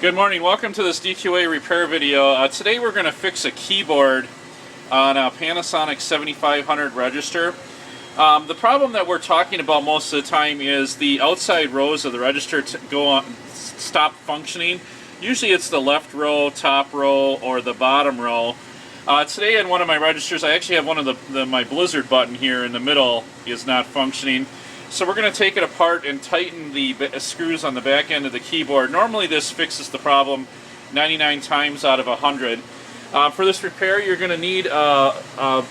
Good morning, welcome to this DQOA repair video. Today we're going to fix a keyboard on a Panasonic 7500 register. The problem that we're talking about most of the time is the outside rows of the register stop functioning. Usually it's the left row, top row, or the bottom row. Today in one of my registers I actually have one of my blizzard button here in the middle is not functioning. So we're going to take it apart and tighten the screws on the back end of the keyboard. Normally this fixes the problem 99 times out of 100. For this repair you're going to need a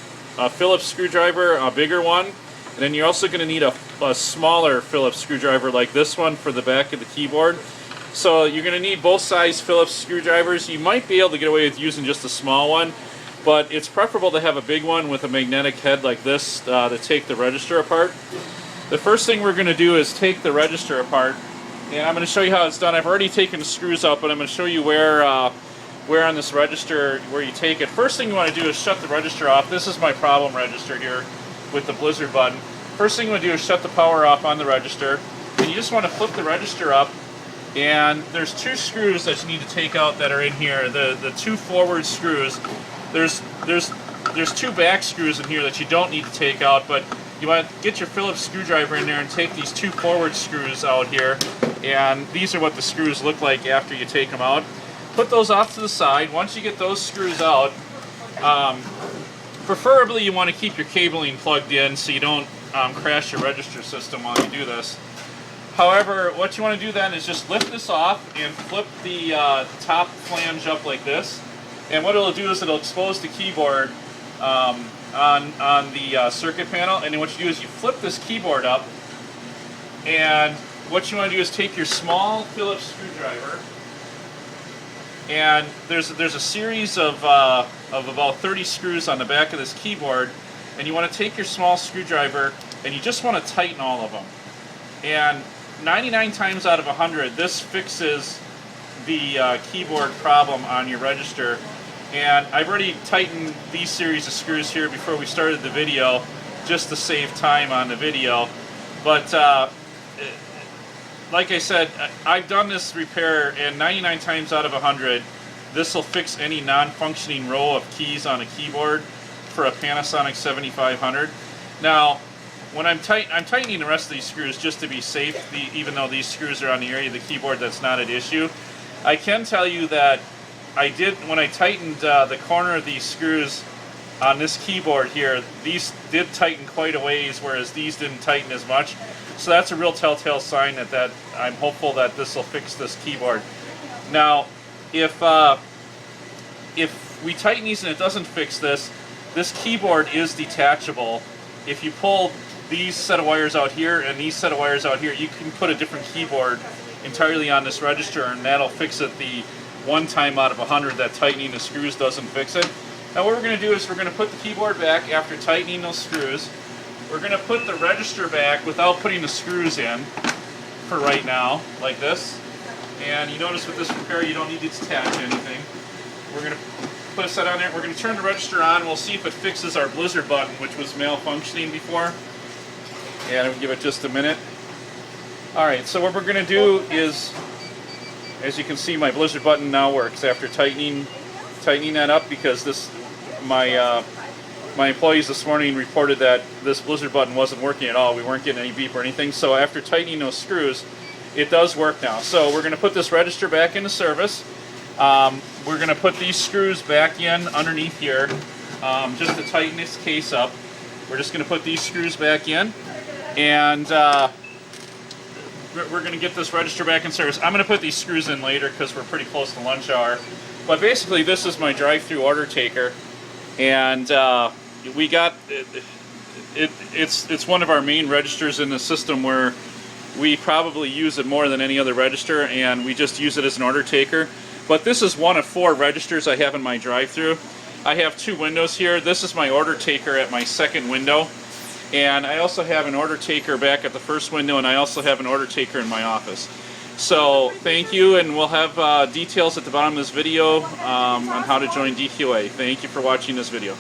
Phillips screwdriver, a bigger one, and then you're also going to need a smaller Phillips screwdriver like this one for the back of the keyboard. So you're going to need both size Phillips screwdrivers. You might be able to get away with using just a small one, but it's preferable to have a big one with a magnetic head like this to take the register apart. The first thing we're going to do is take the register apart, and I'm going to show you how it's done. I've already taken the screws out, but I'm going to show you where on this register where you take it. First thing you want to do is shut the register off. This is my problem register here with the blizzard button. First thing you want to do is shut the power off on the register, and you just want to flip the register up, and there's two screws that you need to take out that are in here. The two forward screws. There's two back screws in here that you don't need to take out, but you want to get your Phillips screwdriver in there and take these two forward screws out here, and these are what the screws look like after you take them out. Put those off to the side. Once you get those screws out, preferably you want to keep your cabling plugged in so you don't crash your register system while you do this. However, what you want to do then is just lift this off and flip the top flange up like this, and what it'll do is it'll expose the keyboard on the circuit panel, and then what you do is you flip this keyboard up, and what you want to do is take your small Phillips screwdriver, and there's a series of about 30 screws on the back of this keyboard, and you want to take your small screwdriver and you just want to tighten all of them. And 99 times out of 100 this fixes the keyboard problem on your register. And I've already tightened these series of screws here before we started the video, just to save time on the video. But like I said, I've done this repair, and 99 times out of 100, this will fix any non-functioning row of keys on a keyboard for a Panasonic 7500. Now, when I'm tightening the rest of these screws just to be safe, even though these screws are on the area of the keyboard that's not an issue. I can tell you that when I tightened the corner of these screws on this keyboard here, these did tighten quite a ways, whereas these didn't tighten as much. So that's a real telltale sign that I'm hopeful that this will fix this keyboard. Now, if we tighten these and it doesn't fix this keyboard is detachable. If you pull these set of wires out here and these set of wires out here, you can put a different keyboard entirely on this register, and that'll fix it the one time out of 100 that tightening the screws doesn't fix it. Now what we're going to do is we're going to put the keyboard back after tightening those screws. We're going to put the register back without putting the screws in for right now, like this. And you notice with this repair you don't need to attach anything. We're going to put a set on there. We're going to turn the register on. We'll see if it fixes our blizzard button, which was malfunctioning before. And we'll give it just a minute. Alright, so what we're going to do is, as you can see, my blizzard button now works after tightening that up, because my employees this morning reported that this blizzard button wasn't working at all. We weren't getting any beep or anything. So after tightening those screws, it does work now. So we're going to put this register back into service. We're going to put these screws back in underneath here just to tighten this case up. We're just going to put these screws back in, and we're going to get this register back in service. I'm going to put these screws in later because we're pretty close to lunch hour. But basically this is my drive-through order taker, and we got it's one of our main registers in the system where we probably use it more than any other register, and we just use it as an order taker. But this is one of 4 registers I have in my drive-through. I have 2 windows here. This is my order taker at my second window. And I also have an order taker back at the first window, and I also have an order taker in my office. So thank you, and we'll have details at the bottom of this video on how to join DQOA. Thank you for watching this video.